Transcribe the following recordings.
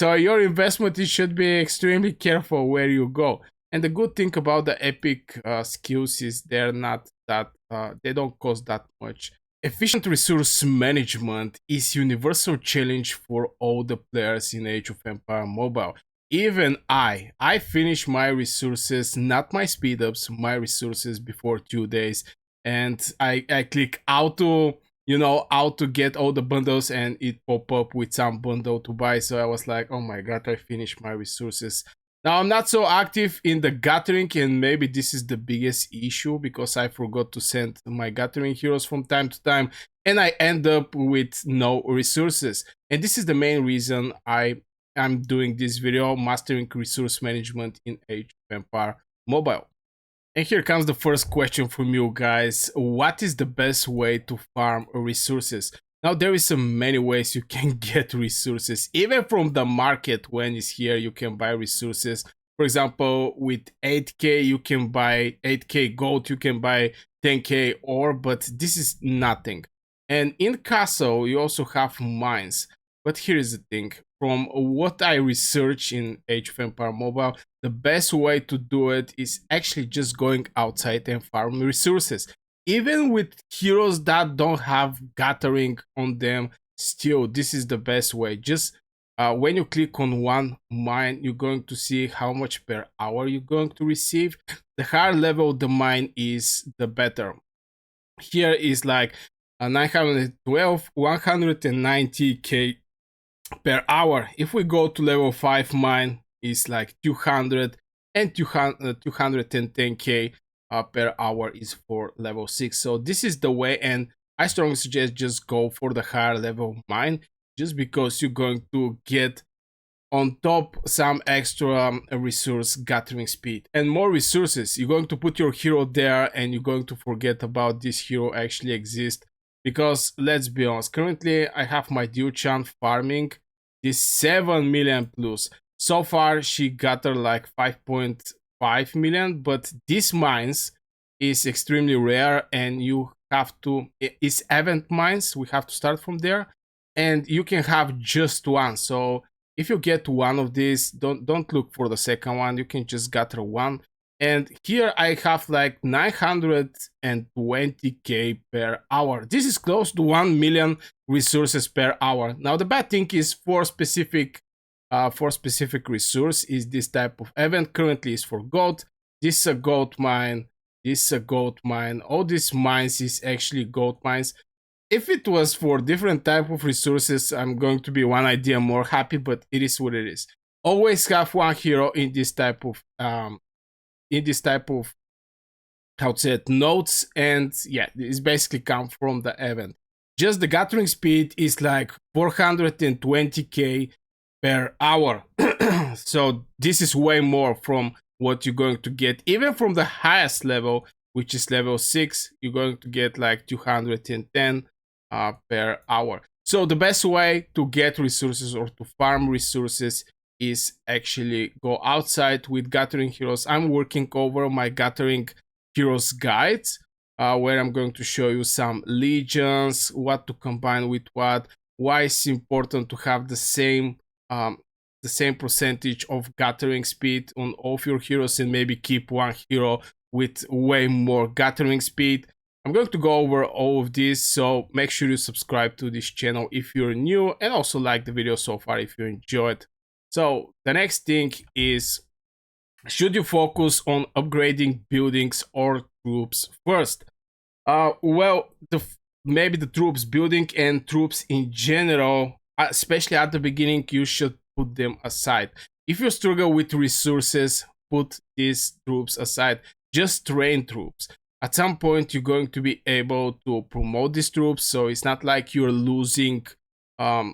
So your investment, you should be extremely careful where you go. And the good thing about the epic skills is they're not that they don't cost that much. Efficient resource management is universal challenge for all the players in Age of Empire Mobile. Even I finish my resources, not my speed ups, my resources before 2 days, and I click auto, how to get all the bundles, and it pop up with some bundle to buy. So I was like, oh my god, I finished my resources. Now I'm not so active in the gathering, and maybe this is the biggest issue because I forgot to send my gathering heroes from time to time, and I end up with no resources. And this is the main reason I'm doing this video, mastering resource management in Age of Empire Mobile. And here comes the first question from you guys. What is the best way to farm resources? Now there is so many ways you can get resources. Even from the market when it's here, you can buy resources. For example, with 8k you can buy 8k gold, you can buy 10k ore, but this is nothing. And in castle you also have mines. But here's the thing, from what I research in Age of Empire Mobile, the best way to do it is actually just going outside and farm resources. Even with heroes that don't have gathering on them, still this is the best way. Just when you click on one mine, you're going to see how much per hour you're going to receive. The higher level the mine is, the better. Here is like 912, 190k per hour. If we go to level 5 mine, is like 200, and 210k per hour is for level 6. So this is the way, and I strongly suggest just go for the higher level mine, just because you're going to get on top some extra resource gathering speed and more resources. You're going to put your hero there, and you're going to forget about this hero actually exists. Because let's be honest, currently I have my Diu-chan farming this 7 million plus. So far she got her like 5.5 million, but these mines is extremely rare, and you have to, it's event mines, we have to start from there, and you can have just one. So if you get one of these, don't look for the second one, you can just gather one. And here I have like 920k per hour. This is close to 1 million resources per hour. Now the bad thing is for specific resource is this type of event. Currently is for gold. This is a gold mine. This is a gold mine. All these mines is actually gold mines. If it was for different type of resources, I'm going to be one idea more happy, but it is what it is. Always have one hero in this type of how to say it, notes, and yeah, it's basically come from the event. Just the gathering speed is like 420k per hour. So this is way more from what you're going to get. Even from the highest level, which is level 6, you're going to get like 210 per hour. So the best way to get resources or to farm resources is actually go outside with gathering heroes. I'm working over my gathering heroes guides, where I'm going to show you some legions, what to combine with what, why it's important to have the same percentage of gathering speed on all of your heroes, and maybe keep one hero with way more gathering speed. I'm going to go over all of this, so make sure you subscribe to this channel if you're new, and also like the video so far if you enjoyed. So the next thing is, should you focus on upgrading buildings or troops first? Well, maybe the troops building and troops in general, especially at the beginning, you should put them aside. If you struggle with resources, put these troops aside. Just train troops. At some point, you're going to be able to promote these troops, so it's not like you're losing by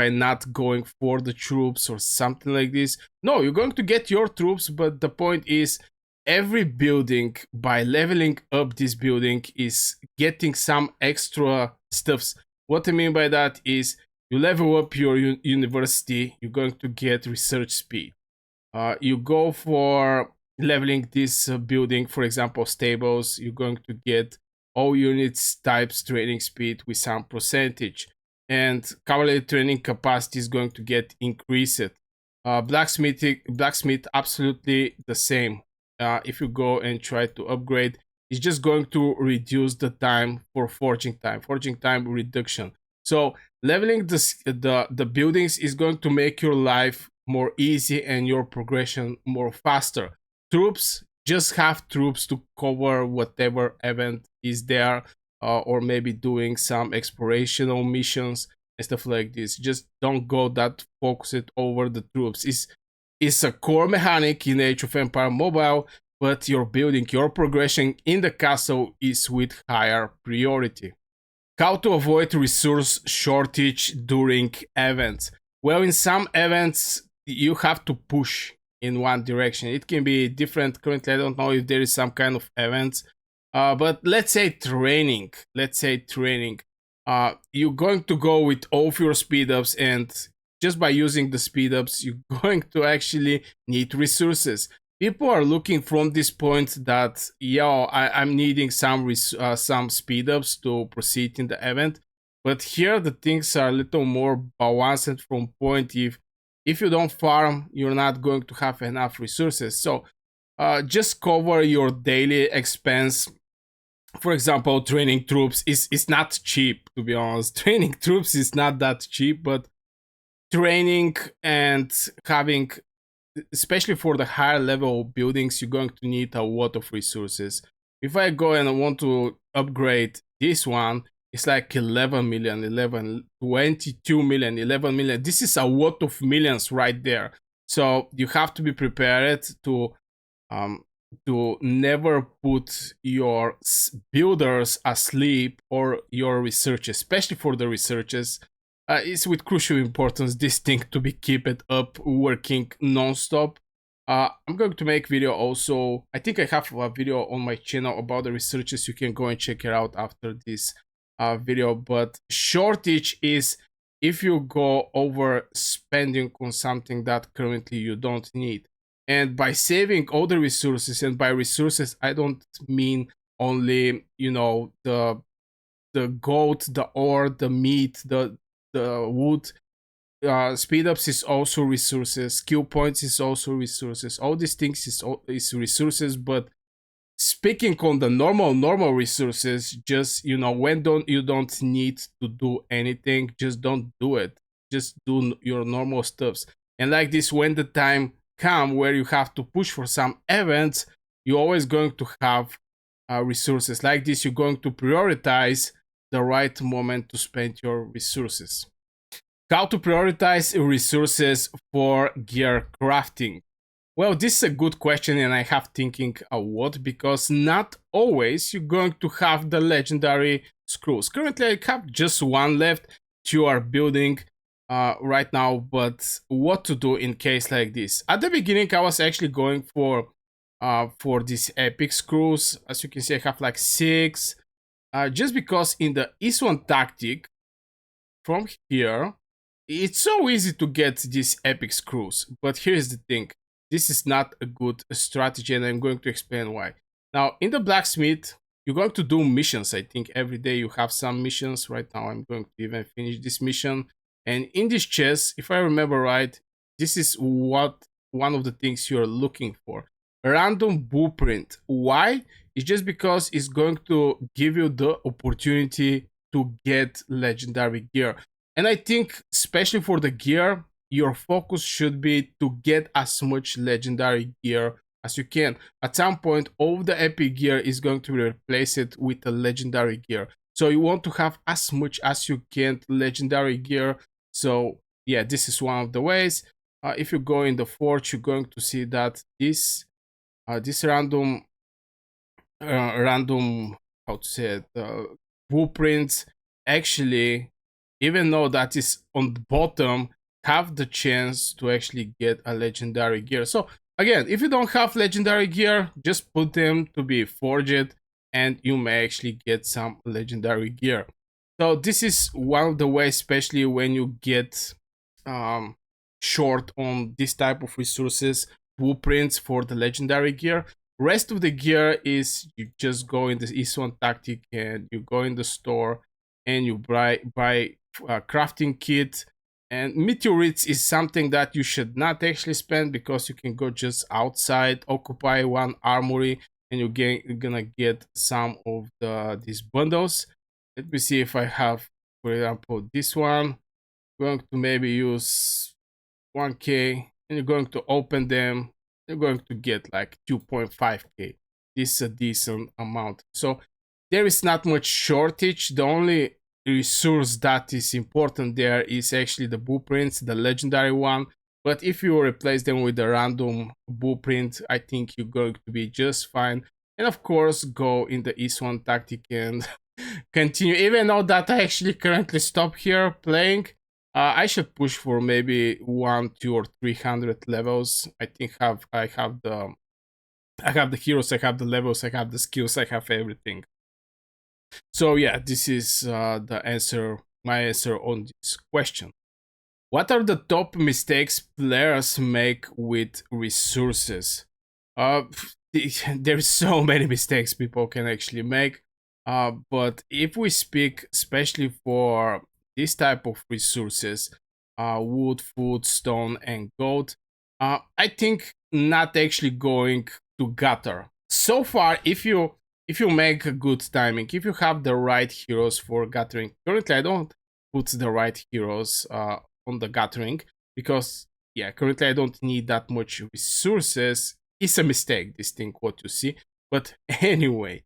not going for the troops or something like this. No, you're going to get your troops, but the point is, every building, by leveling up this building, is getting some extra stuffs. What I mean by that is, you level up your university, you're going to get research speed. You go for leveling this building, for example stables, you're going to get all units types training speed with some percentage. and cavalry training capacity is going to get increased. Blacksmith absolutely the same. If you go and try to upgrade, it's just going to reduce the time for forging time reduction. So leveling the buildings is going to make your life more easy and your progression more faster. Troops, just have troops to cover whatever event is there, or maybe doing some explorational missions and stuff like this. Just don't go that focus it over the troops. It's a core mechanic in Age of Empire Mobile, but your building, your progression in the castle is with higher priority. How to avoid resource shortage during events? Well, in some events, you have to push in one direction. It can be different. Currently, I don't know if there is some kind of events, but let's say training. You're going to go with all of your speed ups, and just by using the speed ups, you're going to actually need resources. People are looking from this point that I'm needing some speed ups to proceed in the event, but here the things are a little more balanced from point if you don't farm, you're not going to have enough resources. So just cover your daily expense. For example, training troops is not cheap, to be honest. Training troops is not that cheap, but training and having, especially for the higher level buildings, you're going to need a lot of resources. If I go and I want to upgrade this one, it's like 11 million, 11, 22 million, 11 million. This is a lot of millions right there. So you have to be prepared to never put your builders asleep or your researchers, especially for the researchers. It's with crucial importance this thing to be keep it up working non-stop. I'm going to make video also. I think I have a video on my channel about the researchers. You can go and check it out after this video. But shortage is if you go over spending on something that currently you don't need. And by saving all the resources, and by resources I don't mean only the gold, the ore, the meat, the wood. Speed ups is also resources. Skill points is also resources. All these things is resources. But speaking on the normal resources, just when you don't need to do anything, just don't do it. Just do your normal stuffs. And like this, when the time come where you have to push for some events, you're always going to have resources. Like this, you're going to prioritize the right moment to spend your resources. How to prioritize resources for gear crafting? Well, this is a good question, and I have thinking a lot, because not always you're going to have the legendary screws. Currently, I have just one left. You are building right now, but what to do in case like this? At the beginning, I was actually going for these epic screws. As you can see, I have like 6. Just because in the East-1 tactic, from here, it's so easy to get these epic screws. But here's the thing. This is not a good strategy, and I'm going to explain why. Now, in the blacksmith, you're going to do missions. I think every day you have some missions. Right now, I'm going to even finish this mission. And in this chest, if I remember right, this is one of the things you're looking for. Random blueprint. Why? It's just because it's going to give you the opportunity to get legendary gear. And I think, especially for the gear, your focus should be to get as much legendary gear as you can. At some point, all the epic gear is going to be replaced with a legendary gear. So you want to have as much as you can legendary gear. So yeah, this is one of the ways. If you go in the forge, you're going to see that this random how to say it, blueprints actually, even though that is on the bottom, have the chance to actually get a legendary gear. So again, if you don't have legendary gear, just put them to be forged and you may actually get some legendary gear. So this is one of the ways, especially when you get short on this type of resources, blueprints for the legendary gear. Rest of the gear is you just go in the East-1 tactic and you go in the store and you buy crafting kit. And meteorites is something that you should not actually spend, because you can go just outside, occupy one armory, and you're gonna get some of these bundles. Let me see if I have, for example, this one. Going to maybe use 1k, and you're going to open them. You're going to get like 2.5k. This is a decent amount. So there is not much shortage. The only resource that is important there is actually the blueprints, the legendary one. But if you replace them with a random blueprint, I think you're going to be just fine. And of course, go in the East 1 tactic and continue. Even though that I actually currently stop here playing, I should push for maybe 1, 2, or 300 levels. I think I have the heroes, I have the levels, I have the skills, I have everything. So yeah, this is the answer, my answer on this question. What are the top mistakes players make with resources? There's so many mistakes people can actually make. But if we speak especially for this type of resources, wood, food, stone, and gold, I think not actually going to gutter. So far, if you make a good timing, if you have the right heroes for gathering. Currently I don't put the right heroes on the gathering, because yeah, currently I don't need that much resources. It's a mistake, this thing, what you see. But anyway,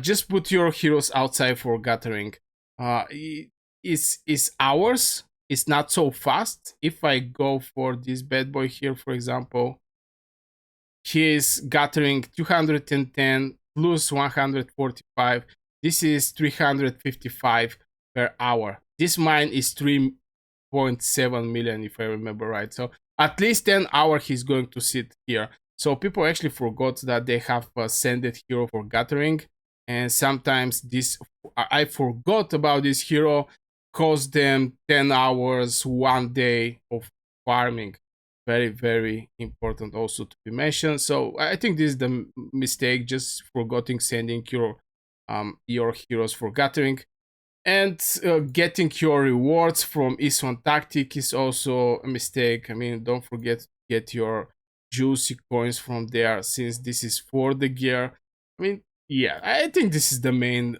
just put your heroes outside for gathering. Is hours, it's not so fast. If I go for this bad boy here, for example, he is gathering 210 plus 145. This is 355 per hour. This mine is 3.7 million, if I remember right. So at least 10 hours he's going to sit here. So people actually forgot that they have a sended hero for gathering. And sometimes this, I forgot about this hero, cost them 10 hours, 1 day of farming. Very, very important also to be mentioned. So I think this is the mistake, just forgetting sending your heroes for gathering. And getting your rewards from East 1 tactic is also a mistake. I mean, don't forget to get your juicy coins from there, since this is for the gear. I mean, yeah, I think this is the main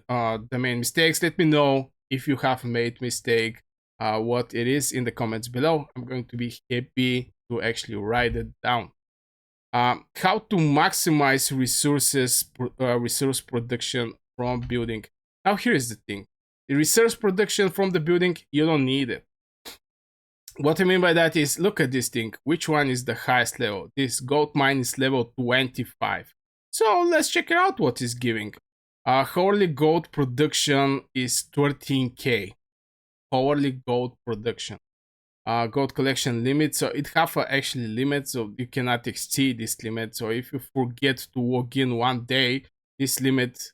mistakes. Let me know if you have made mistake, what it is in the comments below. I'm going to be happy to actually write it down. How to maximize resource production from building. Now here is the thing. The resource production from the building, you don't need it. What I mean by that is, look at this thing. Which one is the highest level? This gold mine is level 25. So let's check it out what it's giving. Hourly gold production is 13k. Hourly gold production. Gold collection limit, so it have a actually limit, so you cannot exceed this limit. So if you forget to log in 1 day, this limit,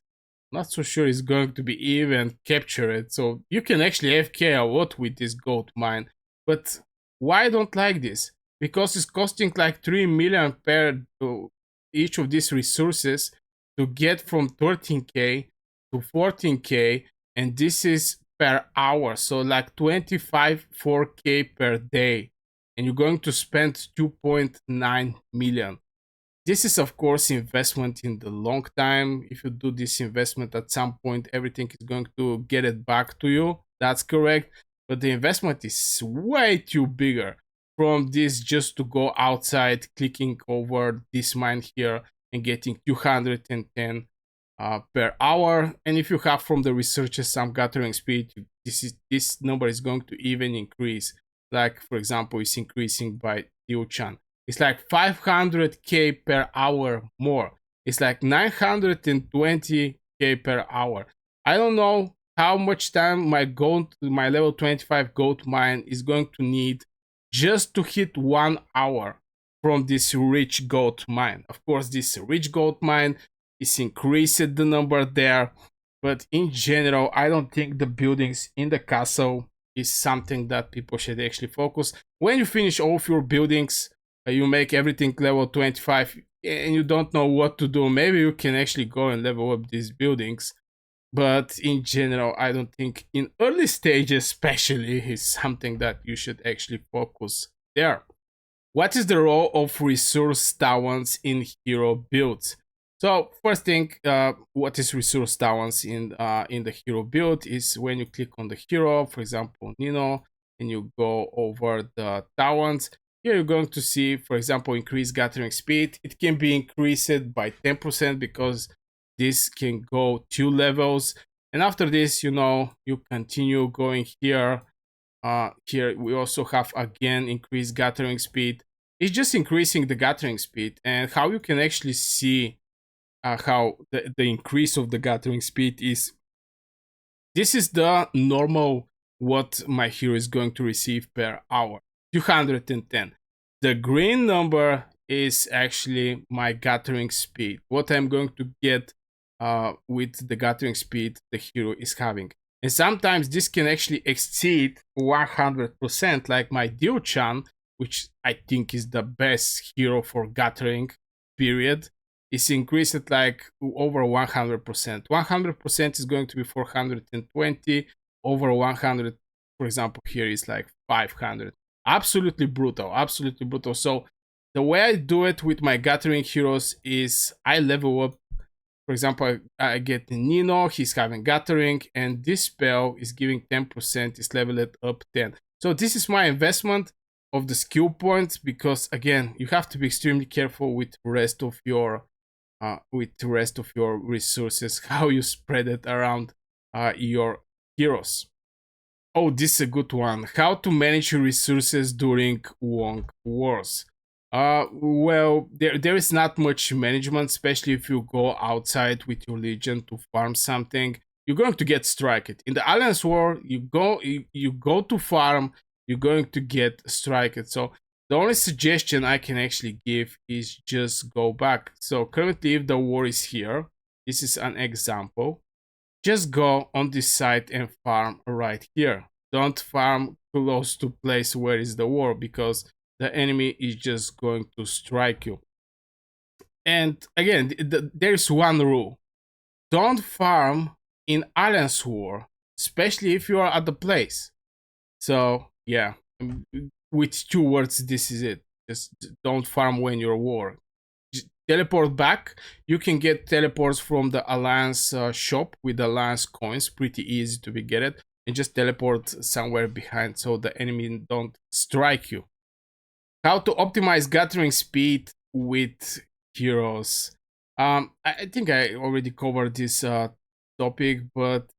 not so sure is going to be even captured. So you can actually FK a lot with this gold mine. But why I don't like this? Because it's costing like 3 million per each of these resources to get from 13k to 14k, and this is per hour, so like 25 4k per day, and you're going to spend 2.9 million. This is of course investment in the long time. If you do this investment, at some point everything is going to get it back to you. That's correct, but the investment is way too bigger from this just to go outside, clicking over this mine here and getting 210 per hour. And if you have from the researchers some gathering speed, this number is going to even increase. Like for example, it's increasing by Diu-chan. It's like 500k per hour more. It's like 920k per hour. I don't know how much time my level 25 gold mine is going to need just to hit 1 hour from this rich gold mine. Of course, this rich gold mine is increased the number there, but in general, I don't think the buildings in the castle is something that people should actually focus. When you finish all of your buildings, you make everything level 25 and you don't know what to do, maybe you can actually go and level up these buildings. But in general, I don't think in early stages, especially, is something that you should actually focus there. What is the role of resource towns in hero builds? So first thing, what is resource towns in the hero build is when you click on the hero, for example, Nino, and you go over the towns. Here you're going to see, for example, increased gathering speed. It can be increased by 10% because this can go 2 levels. And after this, you continue going here. Here we also have again increased gathering speed. It's just increasing the gathering speed, and how you can actually see how the increase of the gathering speed is. This is the normal what my hero is going to receive per hour, 210. The green number is actually my gathering speed, what I'm going to get with the gathering speed the hero is having. And sometimes this can actually exceed 100%, like my Dio-chan, which I think is the best hero for gathering, period. Is increased at like over 100%. 100% is going to be 420. Over 100, for example, here is like 500. Absolutely brutal. Absolutely brutal. So the way I do it with my gathering heroes is I level up. For example, I get Nino, he's having gathering, and this spell is giving 10%, is leveled up 10. So this is my investment of the skill points, because again, you have to be extremely careful with the rest of your resources, how you spread it around your heroes. Oh, this is a good one. How to manage your resources during Wong Wars. Well, there is not much management, especially if you go outside with your legion to farm something. You're going to get striked. In the Alliance War, you go to farm, you're going to get striked. So the only suggestion I can actually give is just go back. So currently, if the war is here, this is an example. Just go on this side and farm right here. Don't farm close to place where is the war, because the enemy is just going to strike you. And again, there is one rule. Don't farm in Alliance War, especially if you are at the place. So yeah, with 2 words, this is it. Just don't farm when you're war. Just teleport back. You can get teleports from the Alliance shop with Alliance coins. Pretty easy to be get it. And just teleport somewhere behind so the enemy don't strike you. How to optimize gathering speed with heroes. I think I already covered this topic, but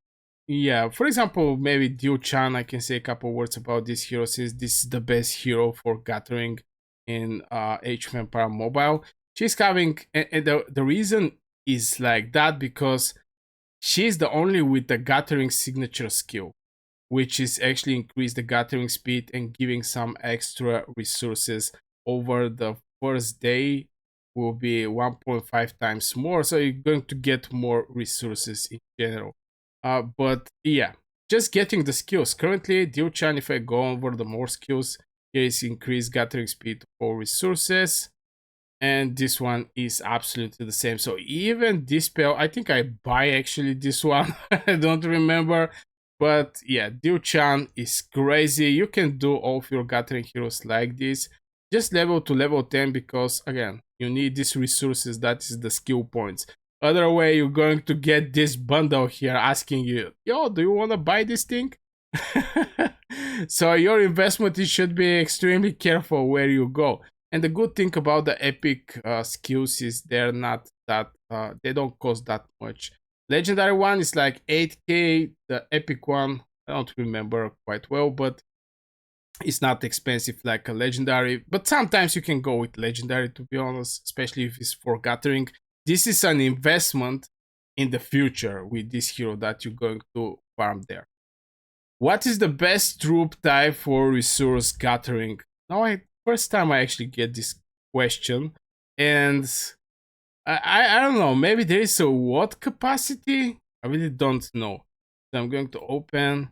yeah, for example, maybe Dio-chan, I can say a couple words about this hero, since this is the best hero for gathering in Age of Empire Mobile. She's having, and the reason is like that because she's the only with the gathering signature skill, which is actually increase the gathering speed and giving some extra resources over the first day will be 1.5 times more. So you're going to get more resources in general. But yeah, just getting the skills. Currently, Dio-chan, if I go over the more skills, here is increased gathering speed for resources. And this one is absolutely the same. So even this spell, I think I buy actually this one. I don't remember. But yeah, Dio-chan is crazy. You can do all of your gathering heroes like this. Just level to level 10 because again, you need these resources. That is the skill points. Other way, you're going to get this bundle here asking you, yo, do you want to buy this thing? So your investment, you should be extremely careful where you go. And the good thing about the epic skills is they're not that, they don't cost that much. Legendary one is like 8k, the epic one, I don't remember quite well, but it's not expensive like a legendary. But sometimes you can go with legendary, to be honest, especially if it's for gathering. This is an investment in the future with this hero that you're going to farm there. What is the best troop type for resource gathering? Now, first time I actually get this question, and I don't know. Maybe there is a what capacity? I really don't know. So I'm going to open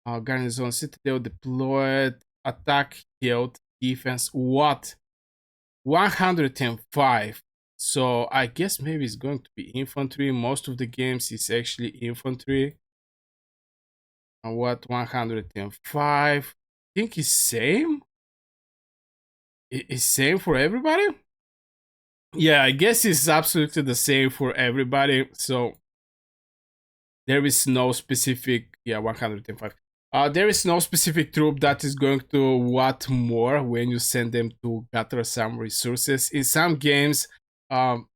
Garnison Citadel deployed attack health defense. What? 105. So I guess maybe it's going to be infantry. Most of the games is actually infantry. And what 105? I think it's same. It's same for everybody. Yeah, I guess it's absolutely the same for everybody. So there is no specific, yeah, 105. There is no specific troop that is going to what more when you send them to gather some resources. In some games, um,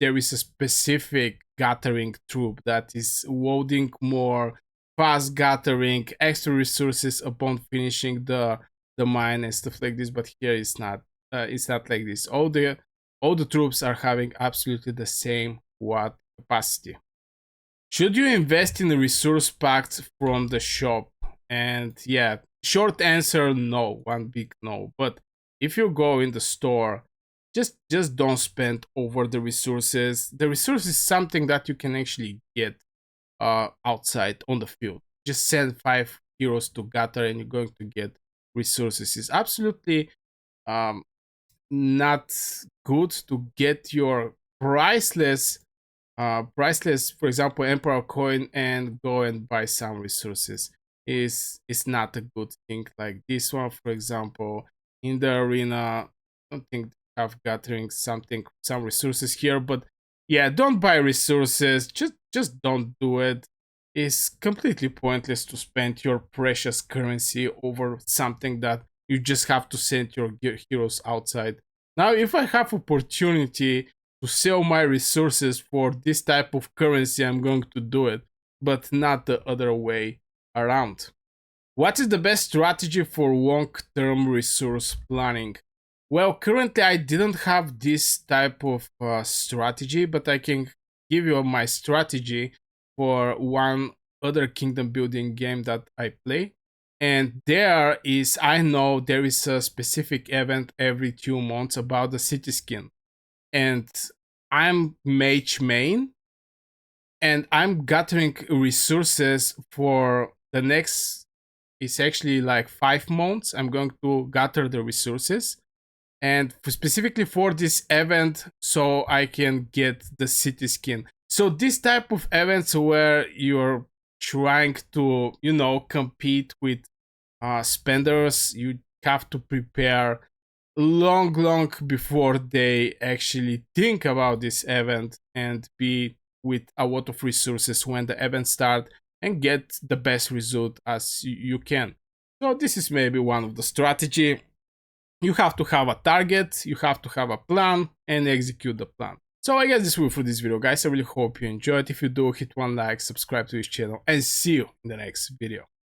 there is a specific gathering troop that is loading more, fast gathering extra resources upon finishing the mine and stuff like this. But here it's not. It's not like this. All the troops are having absolutely the same what capacity. Should you invest in the resource packs from the shop? And yeah, short answer no, one big no. But if you go in the store, just don't spend over the resources. The resource is something that you can actually get outside on the field. Just send 5 heroes to gather and you're going to get resources. It's absolutely um not good to get your priceless, for example, emperor coin and go and buy some resources. Is not a good thing. Like this one, for example, in the arena, I don't think they have gathering some resources here, but yeah, don't buy resources. Just don't do it. It's completely pointless to spend your precious currency over something that you just have to send your heroes outside. Now, if I have opportunity to sell my resources for this type of currency, I'm going to do it, but not the other way around. What is the best strategy for long-term resource planning? Well, currently I didn't have this type of strategy, but I can give you my strategy for one other kingdom building game that I play. And I know there is a specific event every 2 months about the city skin. And I'm mage main, and I'm gathering resources for the next. It's actually like 5 months. I'm going to gather the resources, and specifically for this event, so I can get the city skin. So this type of events where you're trying to, compete with spenders, you have to prepare long before they actually think about this event and be with a lot of resources when the event start and get the best result as you can. So this is maybe one of the strategy. You have to have a target, you have to have a plan and execute the plan. So I guess this will for this video, guys. I really hope you enjoyed. If you do, hit one like, subscribe to this channel, and see you in the next video.